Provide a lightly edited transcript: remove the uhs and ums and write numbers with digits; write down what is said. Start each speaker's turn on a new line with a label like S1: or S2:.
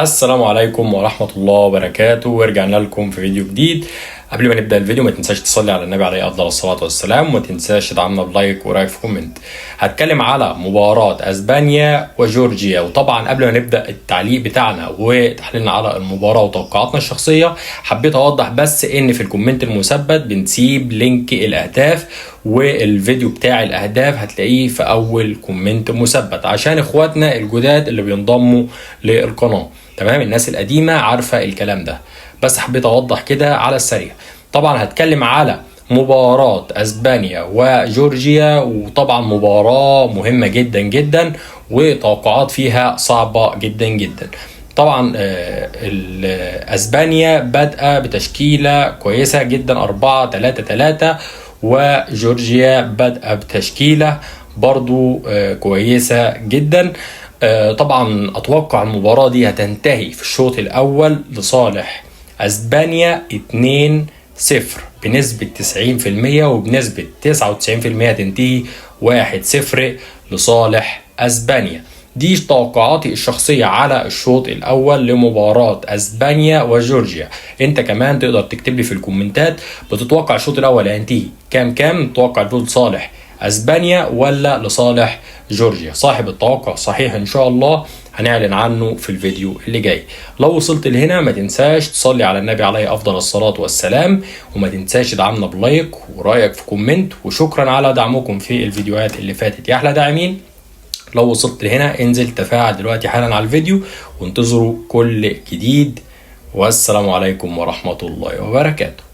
S1: السلام عليكم ورحمة الله وبركاته، ورجعنا لكم في فيديو جديد. قبل ما نبدأ الفيديو ما تنساش تصلي على النبي عليه أفضل الصلاة والسلام، وما تنساش تدعمنا بلايك ورايك في كومنت. هتكلم على مباراة أسبانيا وجورجيا، وطبعا قبل ما نبدأ التعليق بتاعنا وتحليلنا على المباراة وتوقعاتنا الشخصية حبيت أوضح بس إن في الكومنت المثبت بنسيب لينك الأهداف، والفيديو بتاع الأهداف هتلاقيه في أول كومنت مثبت عشان إخواتنا الجداد اللي بينضموا للقناة. تمام، الناس القديمة عارفة الكلام ده، بس حبيت أوضح كده على السريع. طبعا هتكلم على مباراة أسبانيا وجورجيا، وطبعا مباراة مهمة جدا جدا وتوقعات فيها صعبة جدا جدا. طبعا أسبانيا بادئة بتشكيلة كويسة جدا 4-3-3، وجورجيا بادئة بتشكيلة برضو كويسة جدا. طبعا اتوقع المباراة دي هتنتهي في الشوط الاول لصالح اسبانيا 2-0 بنسبة 90%، وبنسبة 99% تنتهي 1-0 لصالح اسبانيا. دي توقعاتي الشخصية على الشوط الأول لمباراة أسبانيا وجورجيا. أنت كمان تقدر تكتب لي في الكومنتات بتتوقع الشوط الأول هينتهي كام، تتوقع الفوز لصالح أسبانيا ولا لصالح جورجيا؟ صاحب التوقع صحيح إن شاء الله هنعلن عنه في الفيديو اللي جاي. لو وصلت لهنا ما تنساش تصلي على النبي عليه أفضل الصلاة والسلام، وما تنساش تدعمنا بلايك ورأيك في كومنت، وشكرا على دعمكم في الفيديوهات اللي فاتت يا أحلى داعمين. لو وصلت لهنا انزل تفاعل دلوقتي حالا على الفيديو، وانتظروا كل جديد، والسلام عليكم ورحمة الله وبركاته.